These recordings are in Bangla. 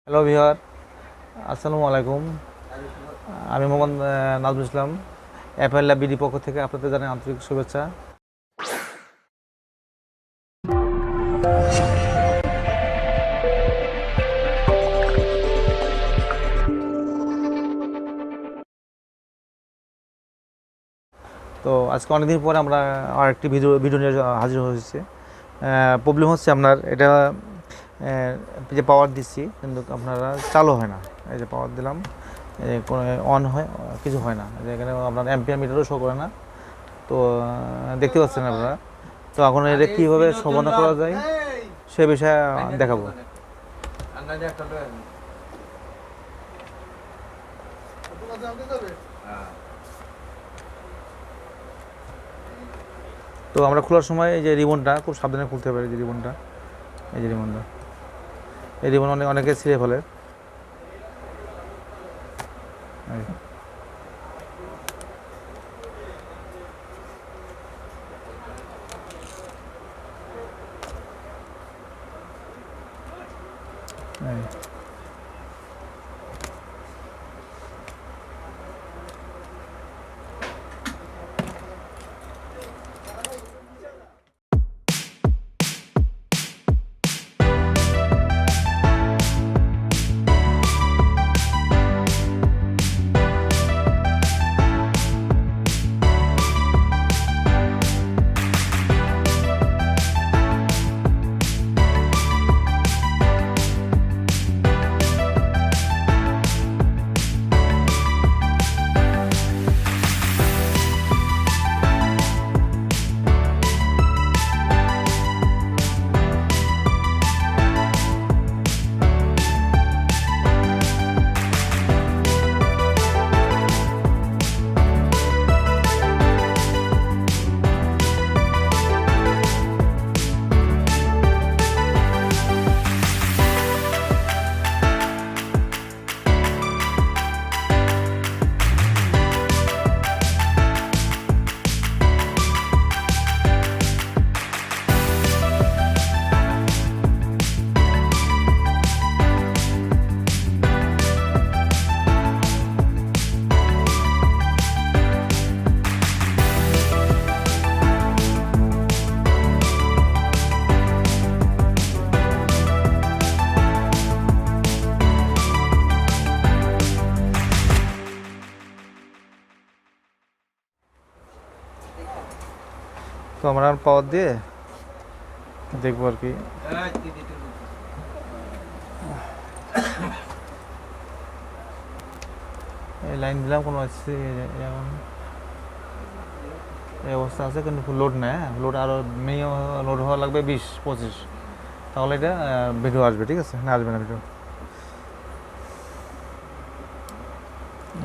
হ্যালো ভিউয়ার, আসসালামু আলাইকুম। আমি Mohammad Nazmul Islam, Apple lab BD পক্ষ থেকে আপনাদের জানাই আন্তরিক শুভেচ্ছা। তো আজকে অনেকদিন পরে আমরা আরেকটি ভিডিও নিয়ে হাজির হয়েছি। প্রবলেম হচ্ছে আপনার এটা যে পাওয়ার দিচ্ছি কিন্তু আপনারা চালু হয় না। এই যে পাওয়ার দিলাম, কোনো অন হয়, কিছু হয় না। এখানে আপনার অ্যাম্পিয়ার মিটারও শো করে না। তো দেখতে পাচ্ছেন আপনারা। তো এখন এটা কীভাবে সমাধান করা যায় সে বিষয়ে দেখাবো। তো আমরা খোলার সময় এই যে রিবনটা খুব সাবধানে খুলতে পারি। যে রিবনটা, এই যে রিবনটা, এই রিবন অনেকে ছিঁড়ে ফেলে। তো আমরা পাওয়ার দিয়ে দেখবো আর কি। এই লাইন দিলাম, কোনো এই অবস্থা আছে কিন্তু লোড নেয়। লোড আরও মিনিমাম লোড হওয়া লাগবে 20-25, তাহলে এটা ভিডিও আসবে। ঠিক আছে, না আসবে না ভিডিও।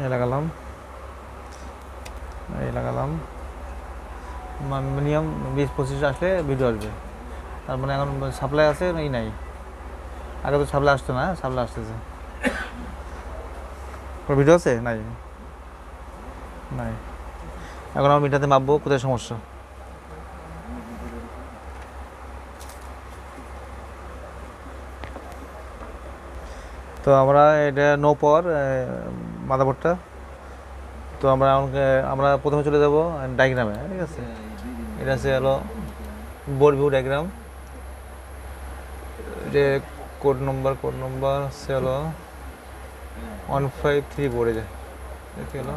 এই লাগালাম মিনিমাম 20-25 আসলে ভিডিও আসবে। তার মানে এখন সাপ্লাই আছে এই নাই। আগে তো সাপ্লাই আসতো না, সাপ্লাই আসতেছে। ভিডিও আছে নাই নাই এখন আমার মিটারতে মাপবো কোথায় সমস্যা। তো আমরা এটা নো পাওয়ার মাদারবোর্ডটা। তো আমরা প্রথমে চলে যাব ডায়াগ্রামে। ঠিক আছে, এটা হচ্ছে হলো বোর্ড ভিউ ডায়াগ্রাম। যে কোড নম্বর হচ্ছে হলো 153 বোর্ডে যায়। দেখতে হলো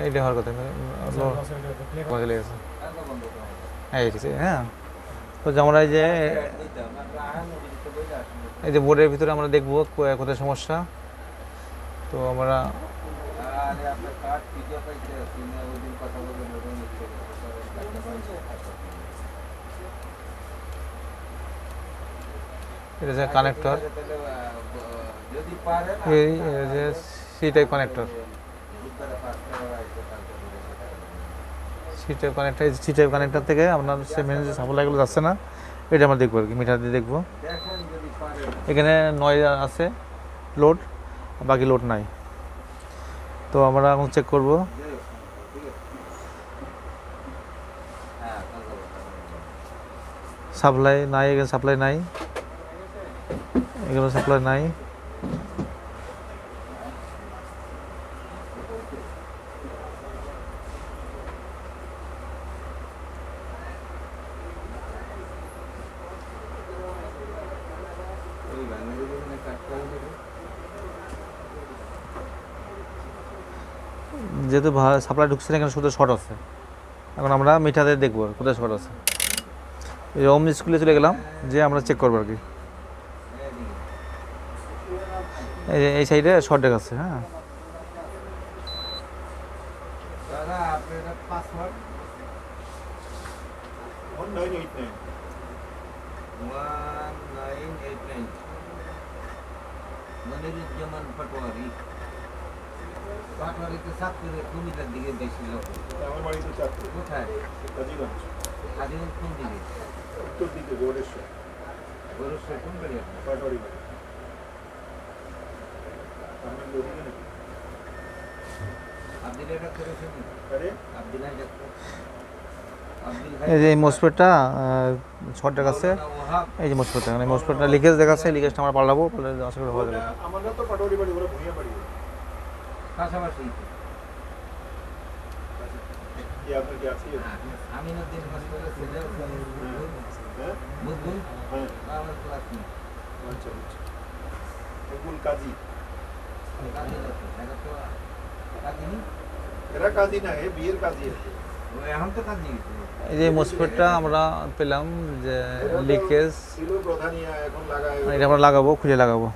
এইটা হওয়ার কথা। হ্যাঁ, তো আমরা এই যে বোর্ডের ভিতরে আমরা দেখবো কোথায় সমস্যা। তো আমরা এটা যে কানেক্টর, এই যে C type connector, C type connector, C type connector থেকে আপনার সে মেন যে সাপ্লাইগুলো যাচ্ছে না, এটা আমরা দেখবো আর কি, মিটার দিয়ে দেখবো। এখানে 9 আছে লোড, বাকি লোড নাই। তো আমরা এখন চেক করব। সাপ্লাই নাই, এখানে সাপ্লাই নাই, এগুলো সাপ্লাই নাই। যেহেতু সাপ্লাই ঢুকছে না, এখানে শুধু শর্ট আছে। এখন আমরা মিটারে দেখবো কোথায় শর্ট আছে। এই হোম স্কুলে চলে গেলাম, যে আমরা চেক করবো আর কি। এই সাইডে শর্ট দেখাচ্ছে। হ্যাঁ, এই যে মসফেটটা শর্ট দেখাচ্ছে। এই যে মসফেটটা, মানে মসফেটটা লিকেজ দেখাচ্ছে, লিকেজটা আমরা পাল্টাবো, আশা করি হয়ে যাবে। এই যে মসফেটটা আমরা পেলাম যে লিকেজ, এটা আমরা লাগাবো, খুলে লাগাবো।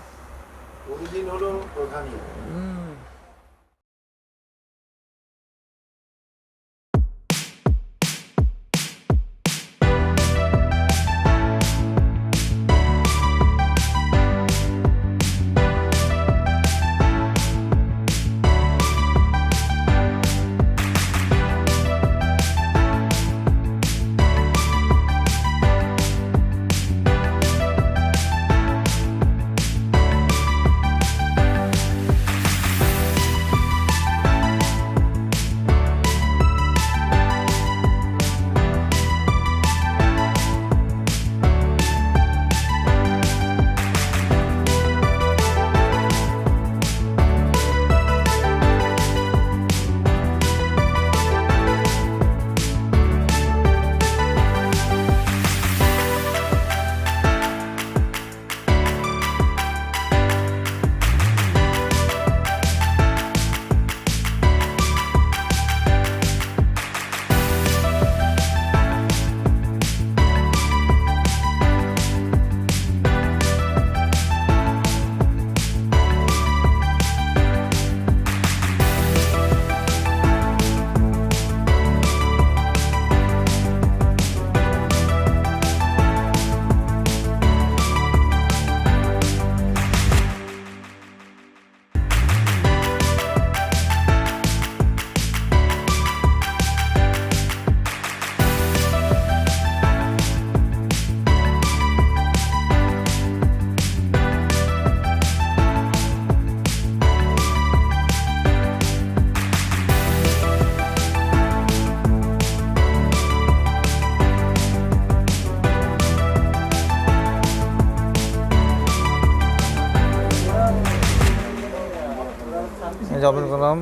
ওপেন করলাম,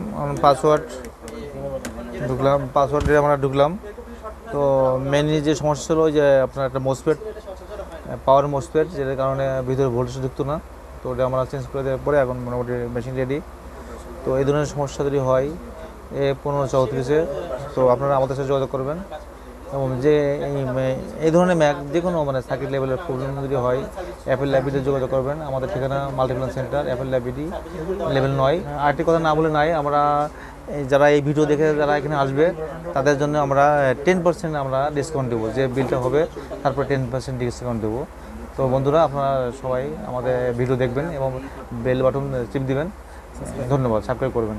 পাসওয়ার্ড ঢুকলাম, পাসওয়ার্ড দিয়ে আমরা ঢুকলাম। তো মেনলি যে সমস্যা ছিল ওই যে আপনার একটা মসফেট, পাওয়ার মসফেট, যেটার কারণে ভিতরে ভোল্টেজ ঢুকতো না। তো ওটা আমরা চেঞ্জ করে দেওয়ার পরে এখন মোটামুটি মেশিন রেডি। তো এই ধরনের সমস্যা যদি হয় A1534, তো আপনারা আমাদের সাথে যোগাযোগ করবেন। এবং যে এই ধরনের ম্যাক যে কোনো মানে সার্কিট লেভেলের প্রবলেম যদি হয়, অ্যাপেল ল্যাবিতে যোগাযোগ করবেন। আমাদের ঠিকানা মাল্টিপ্লান সেন্টার, অ্যাপেল ল্যাবিডি, লেভেল 9। আরেকটি কথা না বলে নাই, আমরা যারা এই ভিডিও দেখে যারা এখানে আসবে তাদের জন্য আমরা 10% আমরা ডিসকাউন্ট দেবো। যে বিলটা হবে তারপরে 10% ডিসকাউন্ট দেবো। তো বন্ধুরা, আপনারা সবাই আমাদের ভিডিও দেখবেন এবং বেল বাটন চিপ দিবেন। ধন্যবাদ, সাবস্ক্রাইব করবেন।